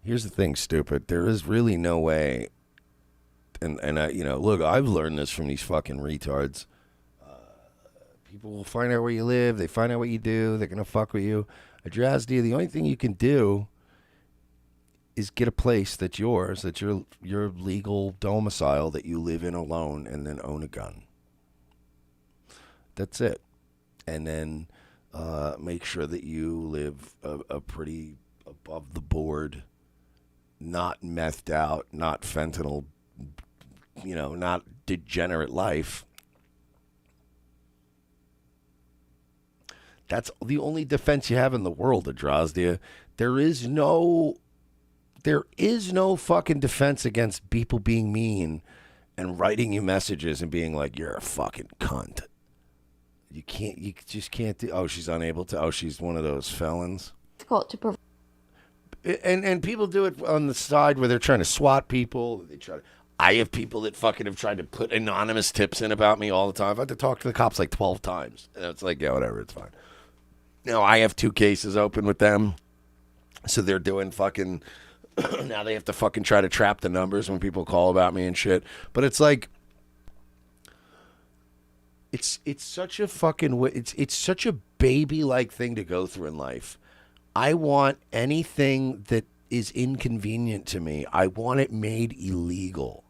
Here's the thing, stupid. There is really no way. And I, look, I've learned this from these fucking retards. People will find out where you live. They find out what you do. They're gonna fuck with you. Adrasdia, the only thing you can do is get a place that's yours, that's your legal domicile that you live in alone, and then own a gun. That's it. And then make sure that you live a pretty above the board, not methed out, not fentanyl, not degenerate life. That's the only defense you have in the world, Adrasdia. There is no fucking defense against people being mean and writing you messages and being like, you're a fucking cunt. You just can't do. Oh, she's unable to. Oh, she's one of those felons. Difficult to and people do it on the side where they're trying to swat people. I have people that fucking have tried to put anonymous tips in about me all the time. I've had to talk to the cops like 12 times. And it's like, yeah, whatever, it's fine. Now, I have 2 cases open with them. So they're doing fucking... now they have to fucking try to trap the numbers when people call about me and shit. But it's like... It's such a fucking... It's such a baby-like thing to go through in life. I want anything that is inconvenient to me, I want it made illegal.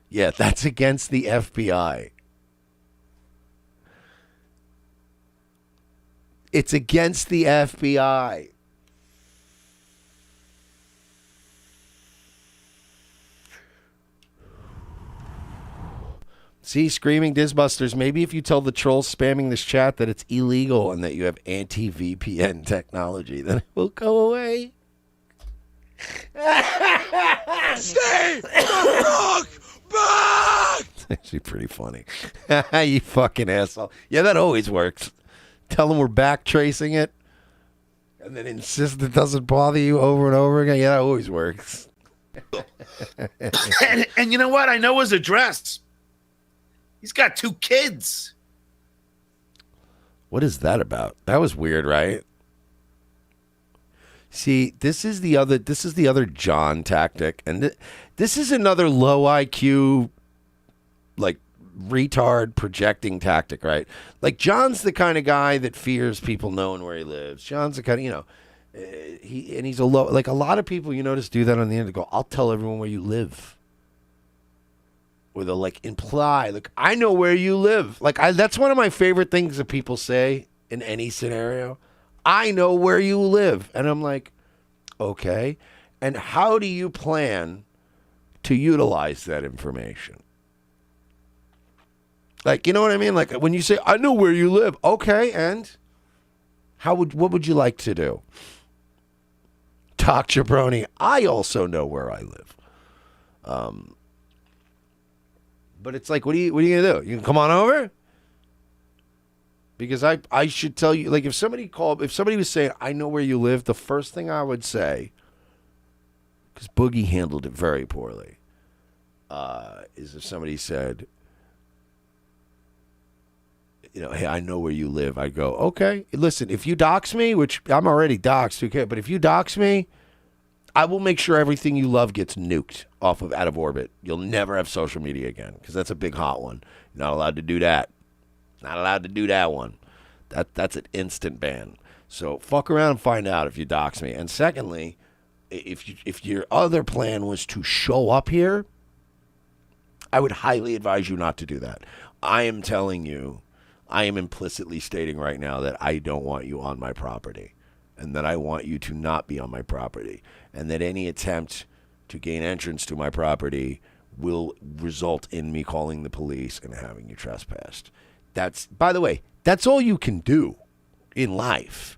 Yeah, that's against the FBI. It's against the FBI. See, Screaming Disbusters, maybe if you tell the trolls spamming this chat that it's illegal and that you have anti-VPN technology, then it will go away. Stay the fuck back! It's actually pretty funny. You fucking asshole. Yeah, that always works. Tell them we're back tracing it and then insist it doesn't bother you over and over again. Yeah, that always works. and you know what? I know his address. He's got 2 kids. What is that about? That was weird, right? See, this is the other John tactic, and this is another low IQ, like, retard projecting tactic, right? Like, John's the kind of guy that fears people knowing where he lives. John's the kind of, he's a like a lot of people you notice do that on the internet. Go, I'll tell everyone where you live, or they'll like imply, like, I know where you live. Like, that's one of my favorite things that people say in any scenario. I know where you live. And I'm like, okay. And how do you plan to utilize that information? Like, you know what I mean? Like, when you say, I know where you live. Okay, and what would you like to do? Talk Jabroni, I also know where I live. But it's like, what are you going to do? You can come on over? Because I should tell you, like, if somebody was saying, I know where you live, the first thing I would say, because Boogie handled it very poorly, is if somebody said, hey, I know where you live, I'd go, okay, listen, if you dox me, which I'm already doxed, okay, but if you dox me, I will make sure everything you love gets nuked out of orbit. You'll never have social media again, because that's a big hot one. You're not allowed to do that. Not allowed to do that one. That's an instant ban. So fuck around and find out if you dox me. And secondly, if your other plan was to show up here, I would highly advise you not to do that. I am telling you, I am implicitly stating right now that I don't want you on my property, and that I want you to not be on my property, and that any attempt to gain entrance to my property will result in me calling the police and having you trespassed. By the way, that's all you can do in life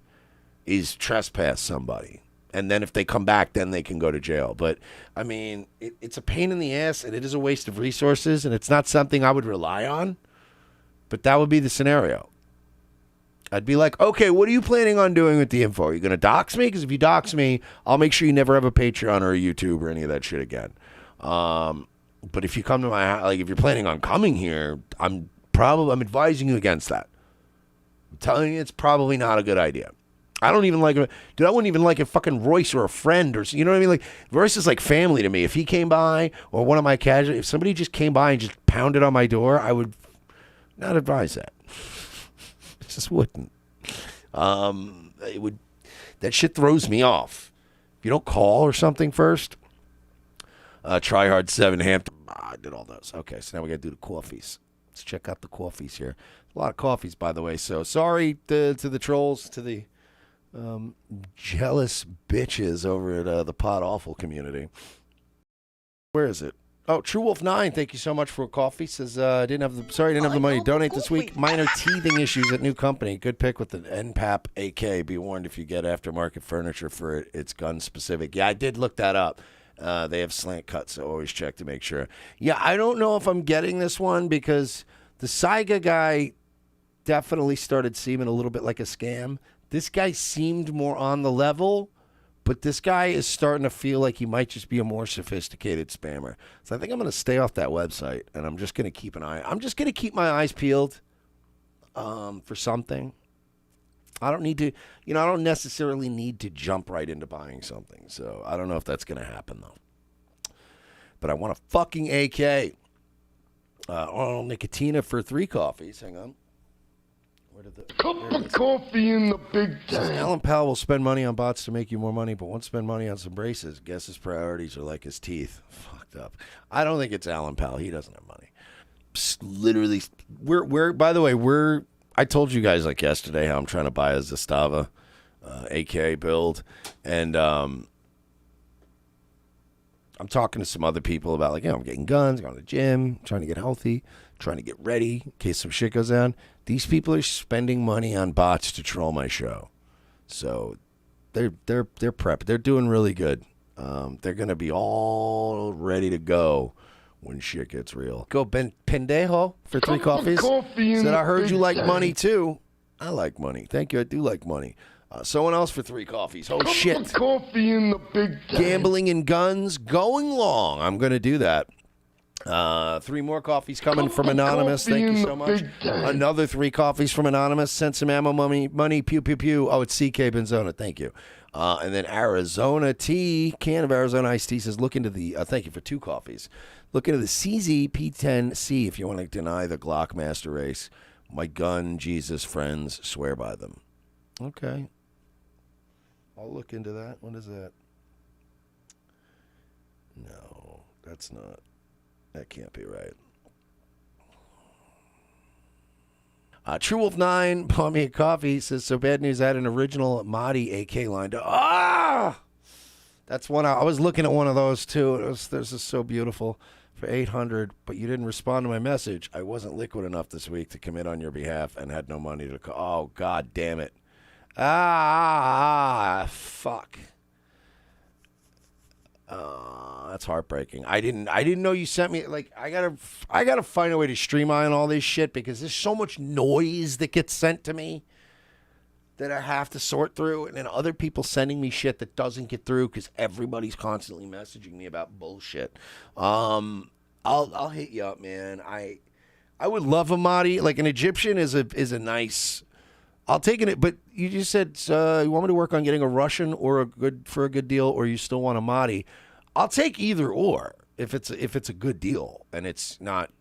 is trespass somebody. And then if they come back, then they can go to jail. But, I mean, it's a pain in the ass, and it is a waste of resources, and it's not something I would rely on. But that would be the scenario. I'd be like, okay, what are you planning on doing with the info? Are you going to dox me? Because if you dox me, I'll make sure you never have a Patreon or a YouTube or any of that shit again. But if you come to my house, like, if you're planning on coming here, I'm advising you against that. I'm telling you, it's probably not a good idea. I don't even like him. Dude, I wouldn't even like a fucking Royce or a friend or, you know what I mean? Like, Royce is like family to me. If he came by or one of my casual, if somebody just came by and just pounded on my door, I would not advise that. Just wouldn't. It would, that shit throws me off. If you don't call or something first, try hard 7 Hampton. I did all those. Okay, so now we got to do the coffees. Let's check out the coffees here. A lot of coffees, by the way. So sorry to the trolls, to the jealous bitches over at the Pod Awful community. Where is it? Oh, True Wolf 9, thank you so much for a coffee. Says, didn't have the money to donate this week. Minor teething issues at new company. Good pick with the NPAP AK. Be warned if you get aftermarket furniture for it, it's gun specific. Yeah, I did look that up. They have slant cuts, so always check to make sure. Yeah, I don't know if I'm getting this one because the Saiga guy definitely started seeming a little bit like a scam. This guy seemed more on the level, but this guy is starting to feel like he might just be a more sophisticated spammer. So I think I'm going to stay off that website, and I'm just going to keep an eye. I'm just going to keep my eyes peeled for something. I don't need to, I don't necessarily need to jump right into buying something. So I don't know if that's going to happen, though. But I want a fucking AK. Nicotina for 3 coffees. Hang on. Cup of coffee in the big tank. Alan Powell will spend money on bots to make you more money, but won't spend money on some braces. Guess his priorities are like his teeth. Fucked up. I don't think it's Alan Powell. He doesn't have money. Literally, by the way, I told you guys like yesterday how I'm trying to buy a Zastava AK build, and I'm talking to some other people about like, I'm getting guns, going to the gym, trying to get healthy, trying to get ready in case some shit goes down. These people are spending money on bots to troll my show, so they're prepped. They're doing really good. They're gonna be all ready to go when shit gets real. Go Ben Pendejo for 3 coffees. Said I heard you like money too. I like money. Thank you. I do like money. Someone else for 3 coffees. Oh shit! Coffee in the big tank. Gambling and guns going long. I'm gonna do that. 3 more coffees coming from Anonymous. Thank you so much. Another 3 coffees from Anonymous. Sent some ammo money. Pew, pew, pew. Oh, it's CK Benzona. Thank you. And then Arizona Tea, can of Arizona iced tea says, look into the, thank you for 2 coffees. Look into the CZ-P10C if you want to deny the Glock Master Race. My gun, Jesus, friends, swear by them. Okay. I'll look into that. What is that? No, that's not. That can't be right. True Wolf 9 bought me a coffee. Says, so bad news. I had an original Mahdi AK line. That's one. I was looking at one of those too. This is so beautiful for 800. But you didn't respond to my message. I wasn't liquid enough this week to commit on your behalf and had no money to call. Oh, God damn it. Fuck. That's heartbreaking. I didn't know you sent me. Like, I gotta find a way to streamline all this shit because there's so much noise that gets sent to me that I have to sort through, and then other people sending me shit that doesn't get through because everybody's constantly messaging me about bullshit. I'll hit you up, man. I would love a Mahdi. Like, an Egyptian is a nice. I'll take it, but you just said you want me to work on getting a Russian or a good deal, or you still want a Mahdi. I'll take either or if it's a good deal and it's not,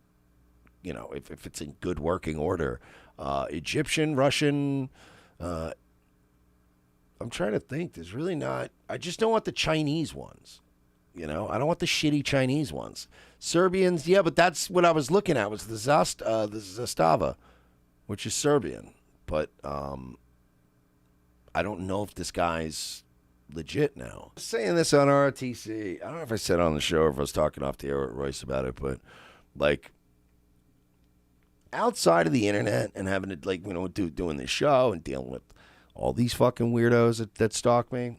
if it's in good working order. Egyptian, Russian. I'm trying to think. There's really not. I just don't want the Chinese ones. I don't want the shitty Chinese ones. Serbians, yeah, but that's what I was looking at was the Zastava, which is Serbian. But I don't know if this guy's legit now. I'm saying this on RTC. I don't know if I said it on the show or if I was talking off the air with Royce about it, but like outside of the internet and having to doing this show and dealing with all these fucking weirdos that stalk me.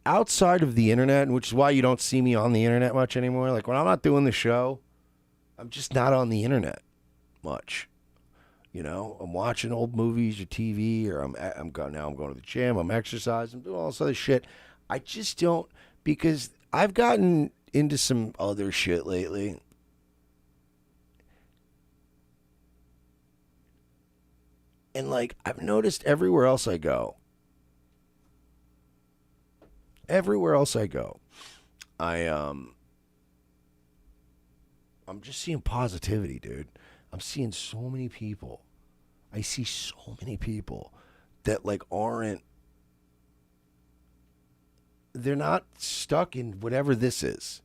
Outside of the internet, which is why you don't see me on the internet much anymore. Like when I'm not doing the show, I'm just not on the internet much. I'm watching old movies or TV, or I'm going to the gym, I'm exercising, I'm doing all this other shit. I just don't, because I've gotten into some other shit lately. And like I've noticed everywhere else I go, I'm just seeing positivity, dude. I'm seeing so many people. I see so many people that like they're not stuck in whatever this is.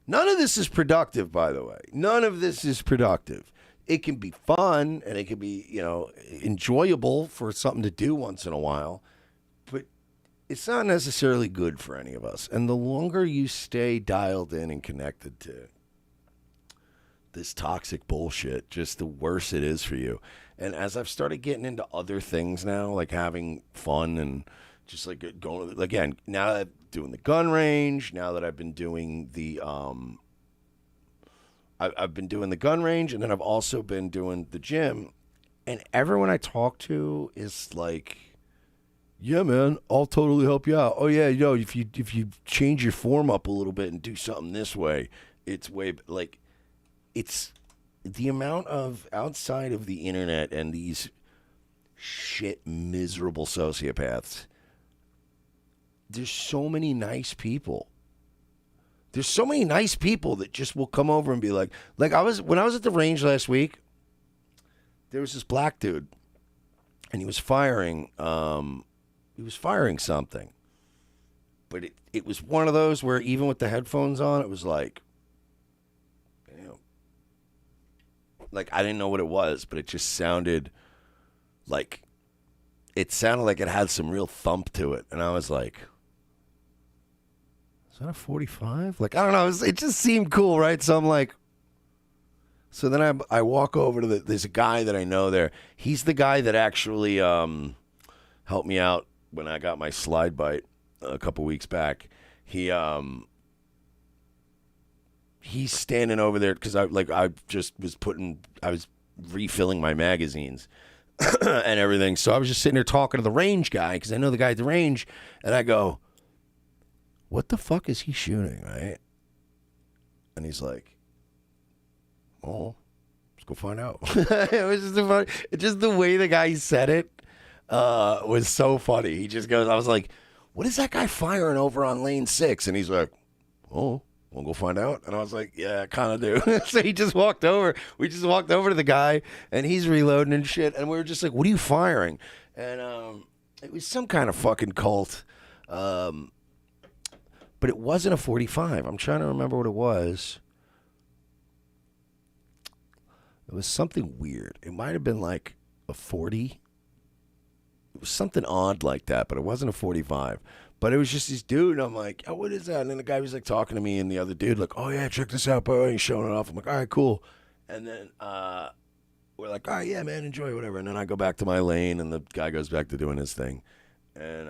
None of this is productive, by the way. None of this is productive. It can be fun and it can be, enjoyable for something to do once in a while, but it's not necessarily good for any of us. And the longer you stay dialed in and connected to this toxic bullshit, just the worse it is for you. And as I've started getting into other things now, like having fun and just like going, again, now that I'm doing the gun range, now that I've been doing the, I've been doing the gun range, and then I've also been doing the gym, and everyone I talk to is like, yeah, man, I'll totally help you out. Oh yeah, if you change your form up a little bit and do something this way, it's way like, it's the amount of outside of the internet and these shit miserable sociopaths. There's so many nice people. There's so many nice people that just will come over and be like when I was at the range last week, there was this black dude and he was firing something. But it was one of those where even with the headphones on, it was like, like I didn't know what it was, but it just sounded like it had some real thump to it. And I was like, is that a 45? Like, I don't know. It just seemed cool, right? So I'm like, so then I walk over to there's a guy that I know there. He's the guy that actually helped me out when I got my slide bite a couple weeks back. He's standing over there because I was refilling my magazines and everything. So I was just sitting there talking to the range guy because I know the guy at the range, and I go, what the fuck is he shooting, right? And he's like, oh, let's go find out. It was just the way the guy said it was so funny. He just goes, I was like, what is that guy firing over on lane 6? And he's like, oh, we'll go find out. And I was like, yeah, I kind of do. So he just walked over. We just walked over to the guy, and he's reloading and shit. And we were just like, what are you firing? And it was some kind of fucking cult. But it wasn't a 45. I'm trying to remember what it was. It was something weird. It might have been like a 40. It was something odd like that, but it wasn't a 45. But it was just this dude, and I'm like, oh, what is that? And then the guy was like talking to me, and the other dude like, oh yeah, check this out, bro. He's showing it off. I'm like, all right, cool. And then we're like, all right, yeah, man, enjoy whatever. And then I go back to my lane, and the guy goes back to doing his thing. And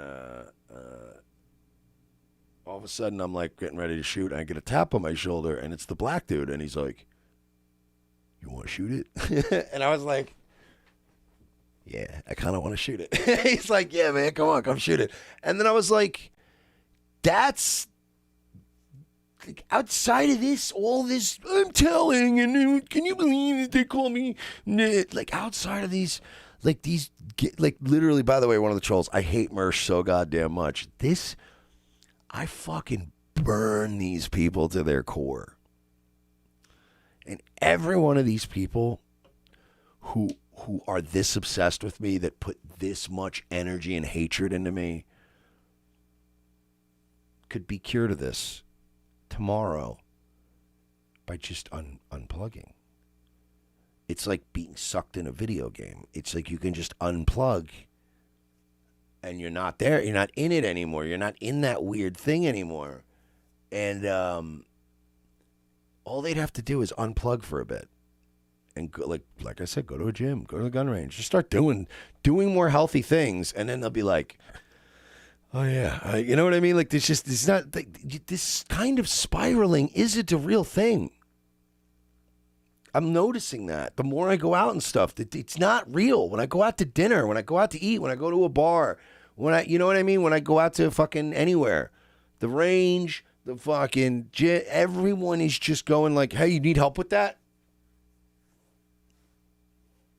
all of a sudden, I'm like getting ready to shoot, and I get a tap on my shoulder, and it's the black dude, and he's like, you want to shoot it? And I was like, yeah, I kind of want to shoot it. He's like, yeah, man, come shoot it. And then I was like, that's like, outside of this, all this I'm telling, and can you believe that they call me, like outside of these, like literally, by the way, one of the trolls, I hate Mersh so goddamn much. I fucking burn these people to their core. And every one of these people who are this obsessed with me, that put this much energy and hatred into me, could be cured of this tomorrow by just unplugging. It's like being sucked in a video game. It's like you can just unplug and you're not there. You're not in it anymore. You're not in that weird thing anymore. And all they'd have to do is unplug for a bit. And go, like I said, go to a gym, go to the gun range, just start doing more healthy things, and then they'll be like, "Oh yeah," you know what I mean? Like it's not this kind of spiraling isn't a real thing. I'm noticing that the more I go out and stuff, that it's not real. When I go out to dinner, when I go out to eat, when I go to a bar, you know what I mean? When I go out to fucking anywhere, the range, the fucking gym, everyone is just going like, "Hey, you need help with that?"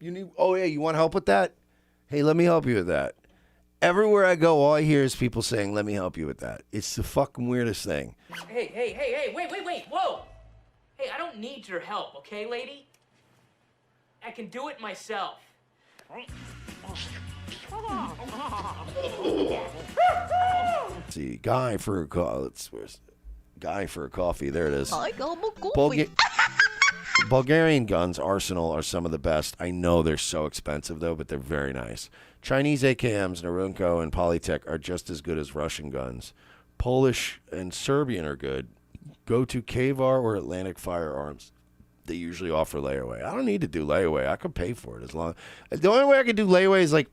You need. Oh yeah, you want help with that? Hey, let me help you with that. Everywhere I go, all I hear is people saying, "Let me help you with that." It's the fucking weirdest thing. Hey, wait, whoa! Hey, I don't need your help, okay, lady? I can do it myself. See, guy for a coffee. There it is. Bulgarian guns, Arsenal, are some of the best. I know they're so expensive, though, but they're very nice. Chinese AKMs, Narunko, and Polytech are just as good as Russian guns. Polish and Serbian are good. Go to Kavar or Atlantic Firearms. They usually offer layaway. I don't need to do layaway. I could pay for it as long. The only way I could do layaway is like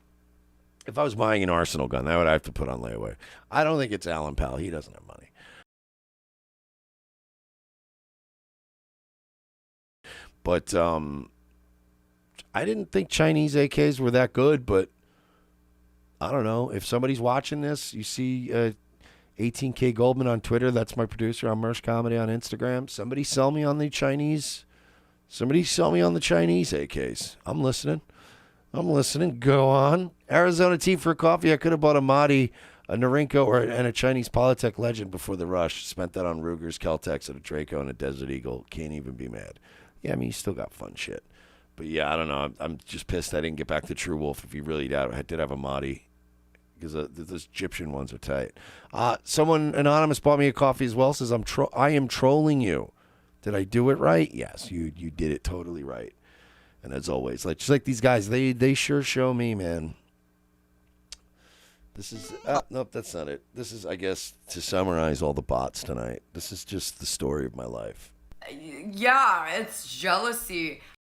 if I was buying an Arsenal gun. That would I have to put on layaway. I don't think it's Alan Powell. He doesn't have money. But I didn't think Chinese AKs were that good, but I don't know. If somebody's watching this, you see 18K Goldman on Twitter. That's my producer on Mersh Comedy on Instagram. Somebody sell me on the Chinese. Somebody sell me on the Chinese AKs. I'm listening. Go on. Arizona tea for coffee. I could have bought a Mahdi, a Narinko, and a Chinese Polytech Legend before the rush. Spent that on Ruger's, Keltex, and a Draco and a Desert Eagle. Can't even be mad. Yeah, I mean, you still got fun shit. But yeah, I don't know. I'm just pissed I didn't get back to True Wolf. If you really doubt it, I did have a Mahdi. Because those Egyptian ones are tight. Someone anonymous bought me a coffee as well. Says I am trolling you. Did I do it right? Yes, you did it totally right. And as always, just like these guys, they sure show me, man. This is nope, that's not it. This is, I guess, to summarize all the bots tonight. This is just the story of my life. Yeah, it's jealousy.